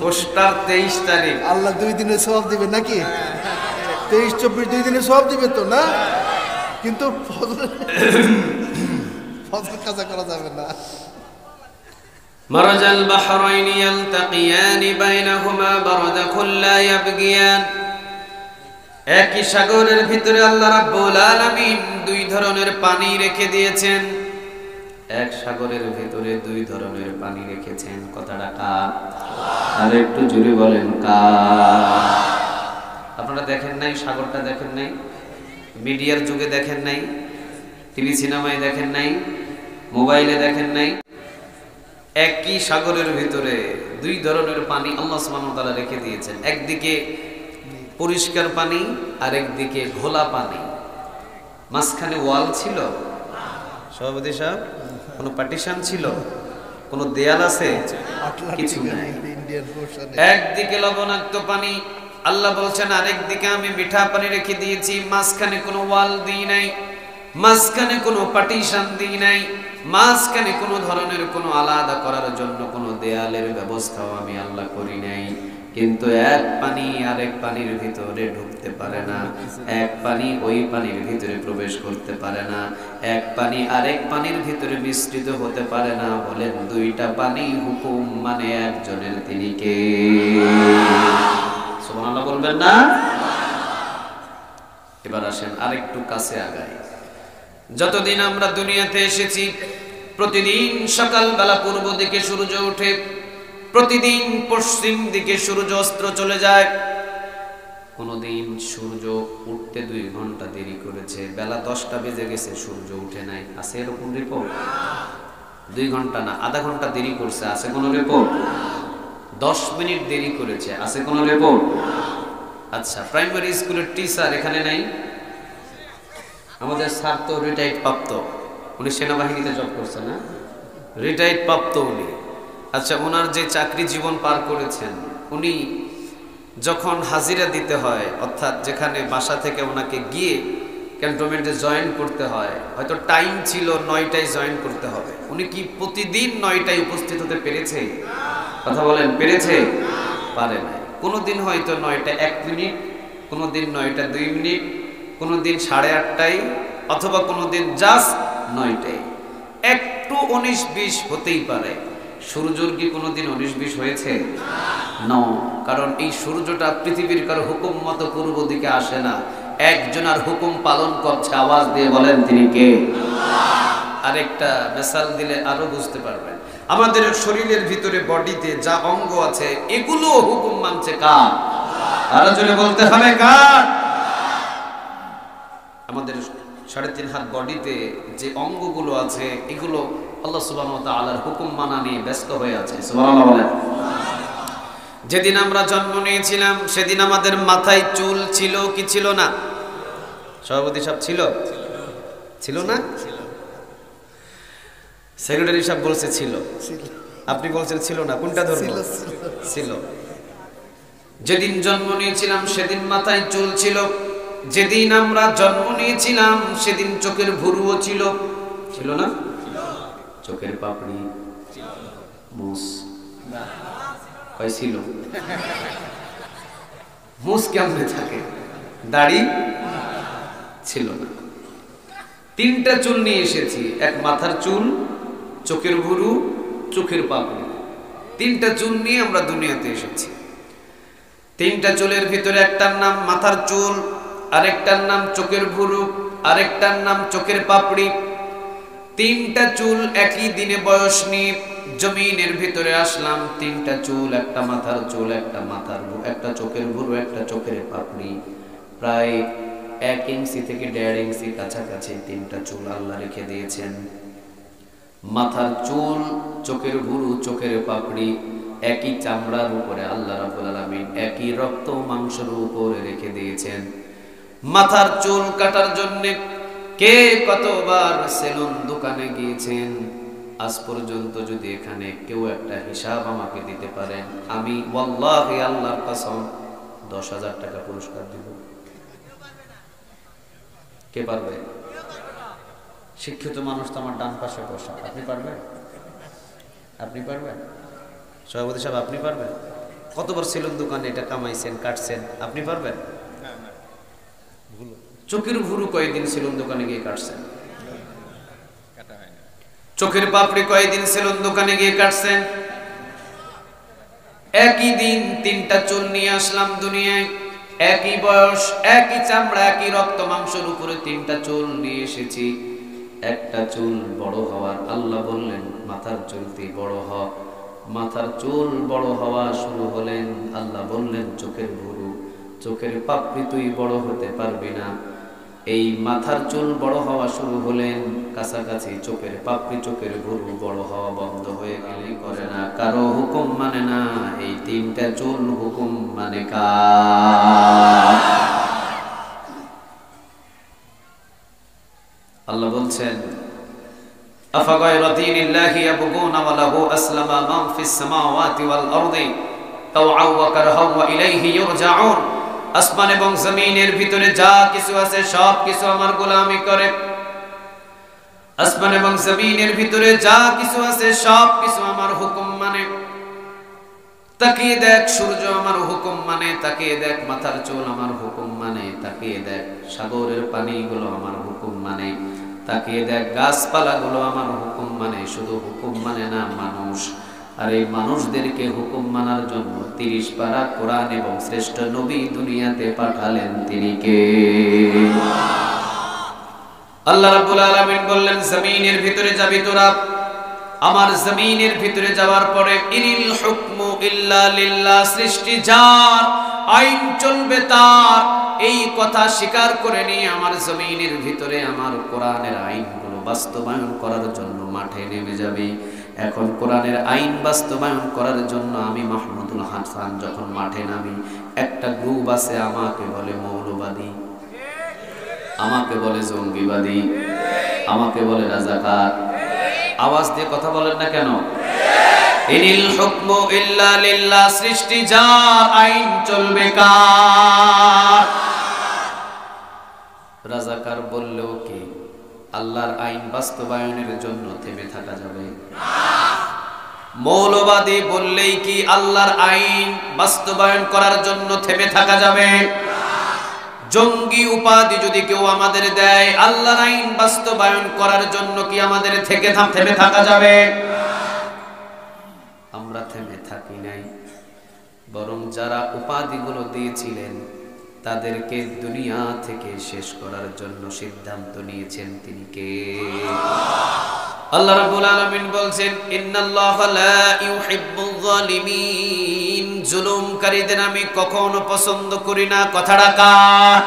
পোস্টার 23 তারিখ। আল্লাহ 2 দিনের সওয়াব দিবে নাকি? 23-24 2 দিনের সওয়াব দিবে তো না? কিন্তু ফজর কাজা করা যাবে না। মারাজাল বাহরাইনি ইয়ালতাকিয়ানি বাইনাহুমা বারযাকুন লা ইয়াবগিয়ান। একই সাগরের ভিতরে আল্লাহ রাব্বুল আলামিন দুই ধরনের পানি রেখে দিয়েছেন। এক সাগরের ভিতরে দুই ধরনের পানি রেখেছেন। কথাটা কার? আর একটু জোরে বলেন কার? আপনারা দেখেন নাই? সাগরটা দেখেন নাই? মিডিয়ার যুগে দেখেন নাই? টিভি সিনেমায় দেখেন নাই? মোবাইলে দেখেন নাই? একই সাগরের ভিতরে দুই ধরনের পানি আল্লাহ সুবহানাহু ওয়া তাআলা রেখে দিয়েছেন। একদিকে পরিষ্কার পানি, আর একদিকে ঘোলা পানি। মাঝখানে ওয়াল ছিল? সভাপতি সাহেব, কোনো পার্টিশন ছিল? কোনো দেয়াল আছে? কিছু নাই। একদিকে লবণাক্ত পানি আল্লাহ বলছেন, আরেকদিকে আমি মিঠা পানি রেখে দিয়েছি। মাঝখানে কোনো ওয়াল দিই নাই, মাঝখানে কোনো পার্টিশন দিই নাই, মাঝখানে কোনো ধরনের কোনো আলাদা করার জন্য কোনো দেয়ালের ব্যবস্থাও আমি আল্লাহ করি নাই। কিন্তু এক পানি আরেক পানির ভিতরে ঢুকতে পারে না, এক পানি ওই পানির ভিতরে প্রবেশ করতে পারে না, এক পানি আরেক পানির ভিতরে মিশ্রিত হতে পারে না। বলেন দুইটা পানি হুকুম মানে একজনের, তিনি কে? সুবহানাল্লাহ বলবেন না? এবার আসেন আরেকটু কাছে আগাই। যতদিন আমরা দুনিয়াতে এসেছি প্রতিদিন সকালবেলা পূর্ব দিকে সূর্য ওঠে, প্রতিদিন পশ্চিম দিকে সূর্য অস্ত চলে যায়। কোনদিন সূর্য উঠতে 2 ঘন্টা দেরি করেছে, বেলা 10টা বেজে গেছে, সূর্য উঠে নাই, আছে এরকম রিপোর্ট? 2 ঘন্টা না, আধা ঘন্টা দেরি করছে, আছে কোনো রিপোর্ট? 10 মিনিট দেরি করেছে, আছে কোনো রিপোর্ট? আচ্ছা, প্রাইমারি স্কুলের টিচার এখানে নাই? আমাদের স্যার তো রিটায়ার্ড প্রাপ্ত, উনি সেনাবাহিনীতে জব করছে না? রিটায়ার্ড প্রাপ্ত উনি। আচ্ছা, ওনার যে চাকরি জীবন পার করেছেন, উনি যখন হাজিরা দিতে হয়, অর্থাৎ যেখানে বাসা থেকে ওনাকে গিয়ে ক্যান্টনমেন্টে জয়েন করতে হয়, হয়তো টাইম ছিল 9টায় জয়েন করতে হবে, উনি কি প্রতিদিন 9টায় উপস্থিত হতে পেরেছে? কথা বলেন, পেরেছে? পারে নাই। কোনোদিন হয়তো 9টা 1 মিনিট, কোনোদিন 9টা 2 মিনিট, কোনোদিন 8:30টায়, অথবা কোনোদিন জাস্ট 9টায়। একটু 19-20 হতেই পারে। সূর্যর কি কোনোদিন 19-20 হয়েছে? না, কারণ এই সূর্যটা পৃথিবীর কারো হুকুম মতো পূর্ব দিকে আসে না, একজনের হুকুম পালন করছে। আওয়াজ দিয়ে বলেন তিনি কে? আরেকটা মিসাল দিলে আরো বুঝতে পারবেন। আমাদের শরীরের ভিতরে, বডিতে যা অঙ্গ আছে, এগুলো হুকুম মানছে কার? আরো জোরে বলতে হবে, কার? আমাদের 3.5 হাত বডিতে যে অঙ্গগুলো আছে, এগুলো আল্লাহ সুবহানাহু ওয়া তাআলার হুকুম মানা নিয়ে ব্যস্ত হয়ে আছে। সুবহানাল্লাহ বলেন। যেদিন আমরা জন্ম নিয়েছিলাম, সেদিন আমাদের মাথায় চুল ছিল কি ছিল না? সভাপতি সাহেব ছিল? ছিল না? সেক্রেটারি সাহেব বলছে ছিল, আপনি বলছেন ছিল না। কোনটা ধরবো? ছিল। যেদিন জন্ম নিয়েছিলাম সেদিন মাথায় চুল ছিল। যেদিন আমরা জন্ম নিয়েছিলাম সেদিন চোখের ভুরুও ছিল। ছিল না? চোখের পাপড়ি, মুস ছিল। মুস কেমনে থাকে? দাড়ি ছিল না। 3টা চুল নিয়ে এসেছি, এক মাথার চুল, চোখের ভুরু, চোখের পাপড়ি। 3টা চুল নিয়ে আমরা দুনিয়াতে এসেছি। 3টা চুলের ভিতরে একটার নাম মাথার চুল, আরেকটার নাম চোখের ভুরু, আরেকটার নাম চোখের পাপড়ি। 3টা চুল একই দিনে বয়স নিয়ে জমিনের ভিতরে আসলাম। 3টা চুল, একটা মাথার চুল, একটা চোখের ভুরু, একটা চোখের পাপড়ি, প্রায় 1 ইঞ্চি থেকে 1.5 ইঞ্চি কাছাকাছি 3টা চুল আল্লাহ রেখে দিয়েছেন। মাথার চুল, চোখের ভুরু, চোখের পাপড়ি একই চামড়ার উপরে আল্লাহ রাব্বুল আলামিন একই রক্ত মাংসের উপরে রেখে দিয়েছেন। মাথার চুল কাটার জন্য কে কতবার সেলুন দোকানে গিয়েছেন? আজ পর্যন্ত যদি এখানে কেউ একটা হিসাব আমাকে দিতে পারেন, আমি ওয়াল্লাহি আল্লাহর কসম 10,000 টাকা পুরস্কার দিব। কে পারবে? শিক্ষিত মানুষ তো আমার ডান পাশে বসা। আপনি পারবেন? আপনি পারবেন? সভাপতি সাহেব আপনি পারবেন? কতবার সেলুন দোকানে এটা কামাইছেন, কাটছেন, আপনি পারবেন? চোখের ভুরু কয়েকদিন সেলুন দোকানে গিয়ে কাটছেন? চোখের পাপড়ি কয়েকদিন সেলুন দোকানে গিয়ে কাটছেন? একই দিন 3টা চুল নিয়ে আসলাম দুনিয়ায়, একই বয়স, একই চামড়া, একই রক্ত মাংসের উপরে 3টা চুল নিয়ে এসেছি। একটা চুল বড় হওয়ার আল্লাহ বললেন মাথার চুলটি বড় হ। মাথার চুল বড় হওয়া শুরু হলেন, আল্লাহ বললেন চোখের ভুরু, চোখের পাপড়ি তুই বড় হতে পারবি না। এই মাথার চুল বড় হওয়া শুরু হলেন, কাছাকাছি চোখের পাপড়ি, চোখের ভুরু বড় হওয়া বন্ধ হয়ে গেলে করে না, কারো হুকুম মানে না। এই 3টা চুল হুকুম মানে কার? আল্লাহ বলছেন আফাগায়রা দীনিল্লাহি ইয়াবগুনা ওয়া লাহু আসলামা মান ফিস সামাওয়াতি ওয়াল আরদি তাওআ ওয়া কারহা ওয়া ইলাইহি ইউরজাউন। আসমান এবং জমিনের ভিতরে যা কিছু আছে সব কিছু আমার গোলামি করে। আসমান এবং জমিনের ভিতরে যা কিছু আছে সব কিছু আমার হুকুম মানে। তাকিয়ে দেখ সূর্য আমার হুকুম মানে, তাকিয়ে দেখ মাথার চুল আমার হুকুম মানে, তাকিয়ে দেখ সাগরের পানিগুলো আমার হুকুম মানে, তাকিয়ে দেখ গাছপালাগুলো আমার হুকুম মানে। শুধু হুকুম মানে না মানুষ, আর এই মানুষদেরকে হুকুম মানার জন্য 30 পারা কোরআন এবং শ্রেষ্ঠ নবী দুনিয়াতে পাঠালেন, তিনি কে? আল্লাহ রাব্বুল আলামিন বললেন জমিনের ভিতরে যাবি তোরা, আমার জমিনের ভিতরে যাওয়ার পরে ইনিল হুকমু ইল্লা লিল্লাহ, সৃষ্টি যার, আইন চলবে তার, এই কথা স্বীকার করে নিয়ে আমার জমিনের ভিতরে আমার কোরআনের আইনগুলো বাস্তবায়ন করার জন্য মাঠে নেমে যাবে। এখন কোরআনের আইন বাস্তবায়ন করার জন্য আমি মাহমুদুল হাসান যখন মাঠে নামি, একটা গ্রুপ আছে আমাকে বলে মৌলবাদী, আমাকে বলে জঙ্গিবাদী, আমাকে বলে রাজাকার। আওয়াজ দিয়ে কথা বলেন না কেন? ইনিল হুকমু ইল্লা লিল্লাহ, সৃষ্টি যার, আইন চলবে কার? রাজাকার বললেও কি আল্লাহর আইন বাস্তবায়নের জন্য থেমে থাকা যাবে? মৌলবাদী বললেই কি আল্লাহর আইন বাস্তবায়ন করার জন্য থেমে থাকা যাবে? জঙ্গি উপাধি যদি কেউ আমাদের দেয়, আল্লাহর আইন বাস্তবায়ন করার জন্য কি আমাদের থেমে থাকা যাবে? আমরা থেমে থাকি নাই, বরং যারা উপাধিগুলো দিয়েছিলেন তাদেরকে দুনিয়া থেকে শেষ করার জন্য সিদ্ধান্ত নিয়েছেন। তিনি কে? আল্লাহ রাব্বুল আলামিন বলছেন, ইন্নাল্লাহা লা ইউহিব্বুয যালিমিন, জুলুমকারীদের আমি কখনো পছন্দ করি না। কথাটা কার?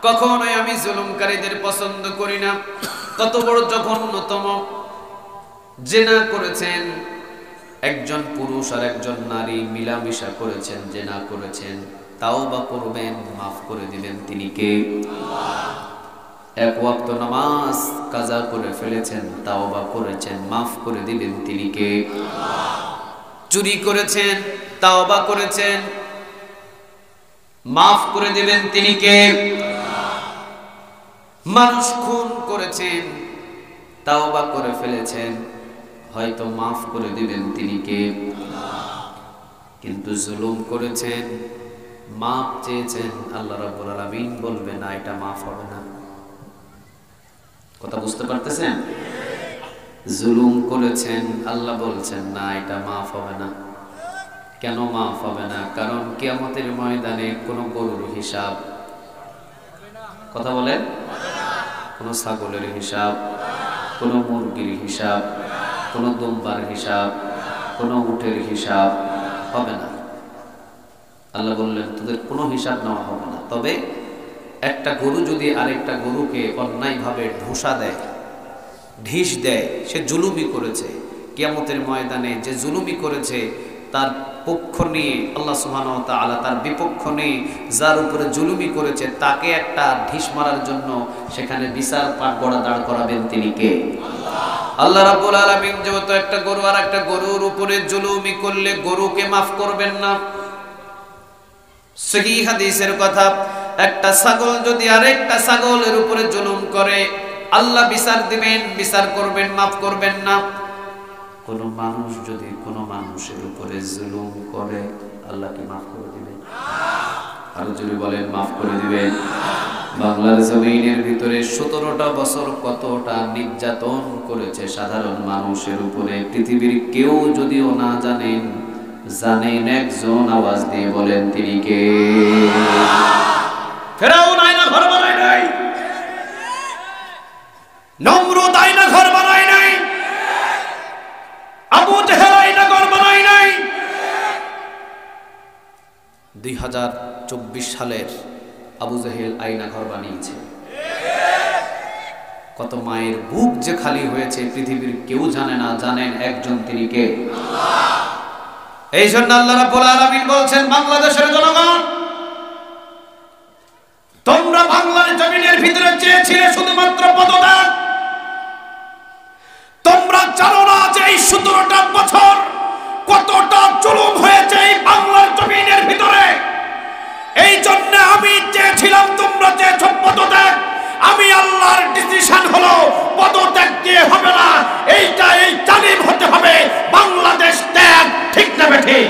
কখনোই আমি জুলুমকারীদের পছন্দ করি না। কত বড় জঘন্যতম জিনা করেছেন, একজন পুরুষ আর একজন নারী মিলামিশা করেছেন, জিনা করেছেন, তাওবা করবেন, মাফ করে দিবেন। তিনি কে? এক ওয়াক্ত নামাজ কাজা করে ফেলেছেন, তাওবা করেছেন, মাফ করে দিবেন। তিনি কে? চুরি করেছেন, তাওবা করেছেন, মাফ করে দিবেন। তিনি কে? মানুষ খুন করেছেন, তাওবা করে ফেলেছেন, হয়তো মাফ করে দিবেন। তিনি কে? কিন্তু জুলুম করেছেন, মাফ চেয়েছেন, আল্লাহ রাব্বুল আলামিন বলবেন না, এটা মাফ হবে না। কথা বুঝতে পারতেছেন? জুলুম করেছেন, আল্লাহ বলছেন না, এটা মাফ হবে না। কেন মাফ হবে না? কারণ কিয়ামতের ময়দানে কোন গরুর হিসাব, কথা বলেন, কোন ছাগলের হিসাব, কোন মুরগির হিসাব, কোন দুম্বার হিসাব, কোন উটের হিসাব হবে না। আল্লাহ বললেন তোদের কোনো হিসাব নেওয়া হবে না। তবে একটা গরু যদি আরেকটা গরুকে অন্যায়ভাবে ঢোসা দেয়, ঢিস দেয়, সে জুলুমি করেছে। কিয়ামতের ময়দানে যে জুলুমি করেছে তার পক্ষ নিয়ে আল্লাহ সুবহানাহু ওয়া তাআলা, তার বিপক্ষ নিয়ে যার উপরে জুলুমি করেছে তাকে একটা ঢিস মারার জন্য সেখানে বিচার পাঠগড়া দাঁড় করাবেন। তিনি কে? আল্লাহ রাব্বুল আলামিন যেহেতু একটা গরু আর একটা গরুর উপরে জুলুমি করলে গরুকে মাফ করবেন না। সহিহ হাদিসের কথা, একটা ছাগল যদি আরেকটা ছাগলের উপরে জুলুম করে আল্লাহ বিচার দিবেন, বিচার করবেন, মাফ করবেন না। কোন মানুষ যদি কোন মানুষের উপরে জুলুম করে আল্লাহ কি মাফ করে দিবেন? আর যদি বলেন মাফ করে দিবেন। বাংলার জমিনের ভিতরে 17টা বছর কতটা নির্যাতন করেছে সাধারণ মানুষের উপরে, পৃথিবীর কেউ যদিও না জানেন, জানেন একজন, আওয়াজ দিয়ে বলেন তিনি কে? ফেরাউন আয়না ঘর বানায় নাই, নমরুদ আয়না ঘর বানায় নাই, আবু জেহেল আয়না ঘর বানায় নাই। 2024 সালের আবু জেহেল আয়না ঘর বানিয়েছে। কত মায়ের বুক যে খালি হয়েছে পৃথিবীর কেউ জানে না, জানেন একজন, তিনি কে? এই জন্য আল্লাহ রাব্বুল আলামিন বলছেন, বাংলাদেশের জনগণ, তোমরা বাংলার জমিনের ভিতরে চেয়েছিলে শুধুমাত্র পদত্যাগ। তোমরা জানো না যে এই 17টা বছর কতটা জুলুম হয়েছে এই বাংলার জমিনের ভিতরে। এই জন্য আমি চেয়েছিলাম, তোমরা চেয়েছো পদত্যাগ, আমি আল্লাহর ডিসিশন হলো পদত্যাগ দিয়ে হবে না, এইটা এই জালিম হতে হবে, বাংলাদেশ ত্যাগ। ঠিক না বেঠি?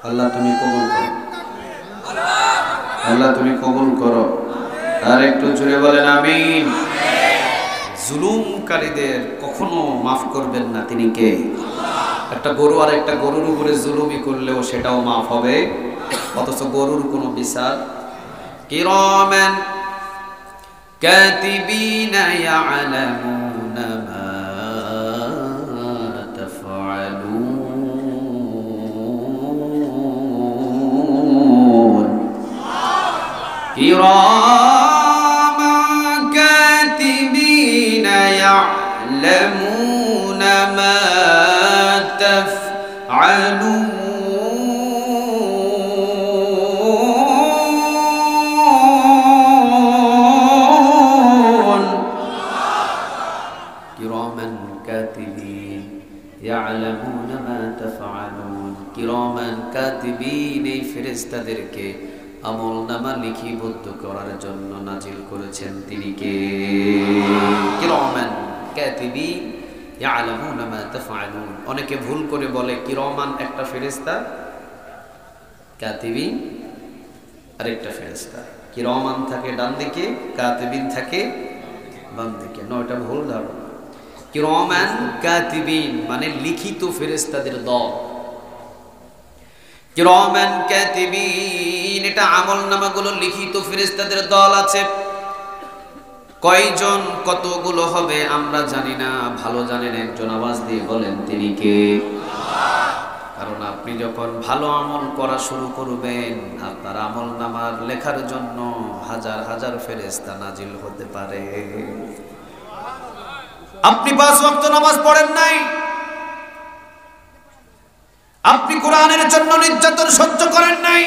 আল্লাহ তুমি কবুল করো, আল্লাহ তুমি কবুল করো। আর একটু জোরে বলেন আমিন। জুলুমকারীদের কখনো মাফ করবেন না, তিনি কে? একটা গরু আর একটা গরুর উপরে জুলুমি করলেও সেটাও মাফ হবে, অথচ গরুর কোনো বিচার। কিরামান কাতিবিনা ইয়ালামুনা মা তাফআলুন। কিরামান কাতিবিনা ইয়ালামুনা মা تفعلون كراما كاتبين يعلمون ما تفعلون كراما كاتبين এই ফেরেশতাদেরকে আমলনামা লিপিবদ্ধ করার জন্য নাজিল করেছেন তিনি কে? কিরামান কাতিবিন ইয়ালামুনা মা তাফআলুন। অনেকে ভুল করে বলে কিরামান একটা ফেরেশতা, কাতিবিন আরেকটা ফেরেশতা। কিরামান থাকে ডান দিকে, কাতিবিন থাকে বাম দিকে। না, এটা ভুল ধারণা। কিরামান কাতিবিন মানে লিখিত ফেরেশতাদের দল। কিরামান কাতিবিন এটা আমলনামাগুলো লিখিত ফেরেশতাদের দল আছে। কয়জন কতগুলো হবে আমরা জানি না, ভালো জানেন একজন, আওয়াজ দিয়ে বলেন তিনি কে? কারণ আপনি যখন ভালো আমল করা শুরু করবেন, আপনার আমলনামার লেখার জন্য হাজার হাজার ফেরেশতা নাজিল হতে পারে। আপনি 5 ওয়াক্ত নামাজ পড়েন নাই, আপনি কোরআনের জন্য নির্যাতন সহ্য করেন নাই,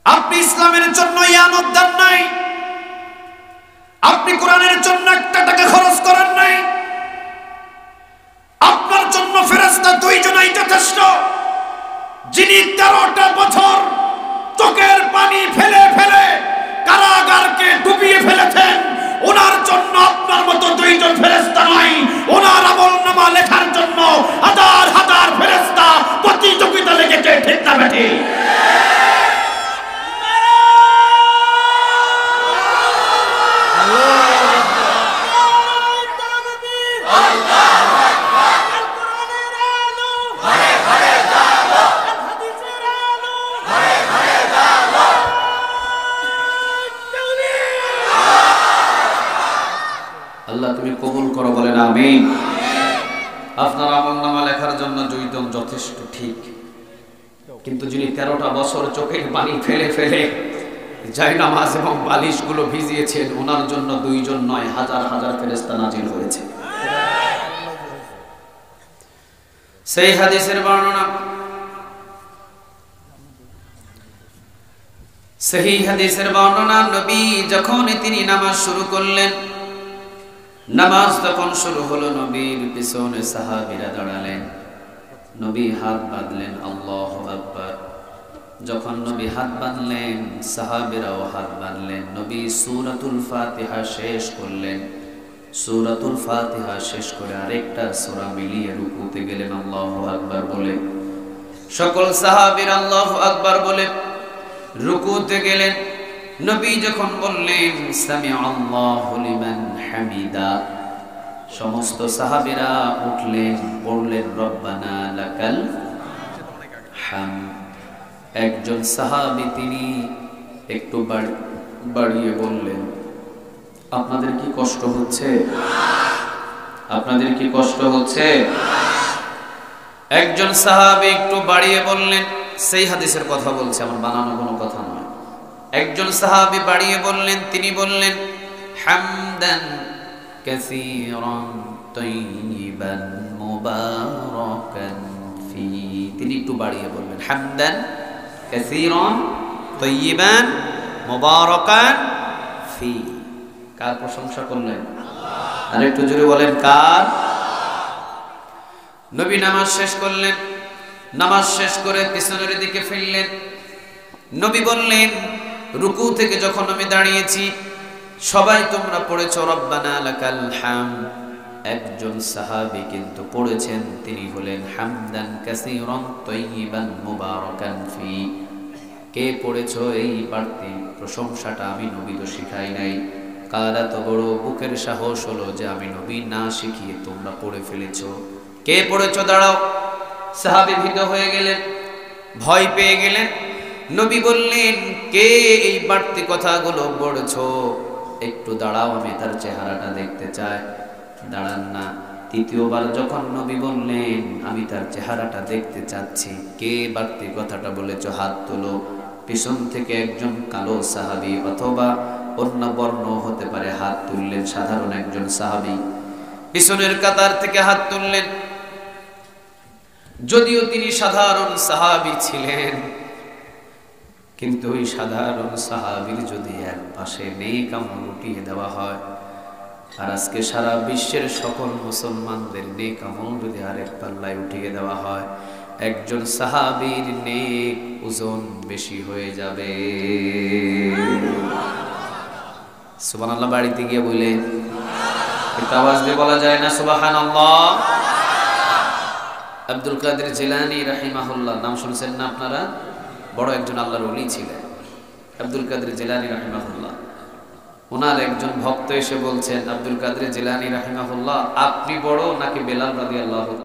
আপনি ইসলামের জন্য ইয়ানত দেন নাই, আপনি কোরআনের জন্য একটা টাকা খরচ করেন নাই, আপনার জন্য ফেরেশতা 2 জনই যথেষ্ট। যিনি 13টা বছর চোখের পানি ফেলে ফেলে কারাগারকে ডুবিয়ে ফেলেছেন, ওনার জন্য আপনার মতো 2 জন ফেরেশতা নাই। ওনার আমলনামা লেখার জন্য হাজার হাজার ফেরেশতা প্রতিযোগিতা লেগেছে, ঠিক না বেঠিক? আল্লাহ তুমি কবুল করো, বলেন আমিন। আপনার আমলনামা লেখার জন্য 2 জন যথেষ্ট, ঠিক, কিন্তু যিনি 13টা বছর চোখের পানি ফেলে ফেলে জায়নামাজ এবং বালিশগুলো ভিজিয়েছেন, ওনার জন্য 2 জন নয়, হাজার হাজার ফেরেশতা নাজিল হয়েছে। সেই হাদিসের বর্ণনা, সহিহ হাদিসের বর্ণনা, নবী যখন তিনি নামাজ শুরু করলেন, নামাজ যখন শুরু হলো, নবীর পিছনে সাহাবীরা দাঁড়ালেন, নবী হাত বাঁধলেন, আল্লাহু আকবার। যখন নবী হাত বাঁধলেন, সাহাবীরাও হাত বাঁধলেন। নবী সূরাতুল ফাতিহা শেষ করলেন, সূরাতুল ফাতিহা শেষ করে আরেকটা সূরা মিলিয়ে রুকুতে গেলেন আল্লাহু আকবার বলে। সকল সাহাবীরা আল্লাহু আকবার বলে রুকুতে গেলেন। নবী যখন বললেন সামিআল্লাহু লিমান হামিদা, সমস্ত সাহাবীরা উঠলেন, পড়লেন রব্বানা লাকাল হামদ। একজন সাহাবী তিনি একটু বাড়িয়ে বললেন, আপনাদের কি কষ্ট হচ্ছে? আপনাদের কি কষ্ট হচ্ছে? একজন সাহাবী একটু বাড়িয়ে বললেন, সেই হাদিসের কথা বলছে, আমার বানানো কোনো কথা নয়। একজন সাহাবী বাড়িয়ে বললেন, তিনি বললেন হামদান কাসীরান তাইয়িবান মুবারাকান ফি। তিনি একটু বাড়িয়ে বললেন হামদান কাসীরান তাইয়িবান মুবারাকান ফি। কার প্রশংসা করলেন? আর একটু জোরে বলেন কার? নবী নামাজ শেষ করলেন, নামাজ শেষ করে পিছনের দিকে ফিরলেন। নবী বললেন, রুকু থেকে যখন আমি দাঁড়িয়েছি, সবাই তোমরা পড়েছো রব্বানা লাকাল হামদ। একজন সাহাবী কিন্তু পড়েছেন, তিনি হলেন হামদান কাসীরান তাইয়িবান মুবারাকান ফি। কে পড়েছো এই বাড়তি প্রশংসাটা? আমি নবী তো শিখাই নাই। কার এত বড় বুকের সাহস হলো যে আমি নবী না শিখিয়ে তোমরা পড়ে ফেলেছো? কে পড়েছো? দাঁড়াও। সাহাবী ভীত হয়ে গেলেন, ভয় পেয়ে গেলেন। নবী বললেন, কে এই বাড়তি কথাগুলো পড়েছো? একটু দাঁড়াও, আমি তার চেহারাটা দেখতে চাই। দাঁড়ান না। তৃতীয়বার যখন নবী বললেন, আমি তার চেহারাটা দেখতে চাচ্ছি, কে বাড়তি কথাটা বলেছো? হাত তোলো। পিছন থেকে একজন কালো সাহাবী অথবা অন্য বর্ণ হতে পারে হাত তুললেন। সাধারণ একজন সাহাবী পিছনের কাতার থেকে হাত তুললেন। যদিও তিনি সাধারণ সাহাবী ছিলেন, কিন্তু ওই সাধারণ সাহাবীর যদি এক পাশে নেক আমল উঠিয়ে দেওয়া হয়, আর আজকে সারা বিশ্বের সকল মুসলমানদের নেক আমল যদি আরেক পাল্লায় উঠিয়ে দেওয়া হয়, একজন সাহাবীর নেক ওজন বেশি হয়ে যাবে। সুবহানাল্লাহ। বাড়িতে গিয়ে বললেন, একটু আওয়াজ দিয়ে বলা যায় না সুবহানাল্লাহ? আব্দুল কাদের জিলানী রাহিমাহুল্লাহ, নাম শুনছেন না আপনারা? বড় একজন আল্লাহর ওলি ছিলেন আব্দুল কাদের জিলানী রাহিমাহুল্লাহ। ওনার একজন ভক্ত এসে বলছেন, আব্দুল কাদের জিলানী রাহিমাহুল্লাহ, আপনি বড় নাকি বেলাল রাদিয়াল্লাহু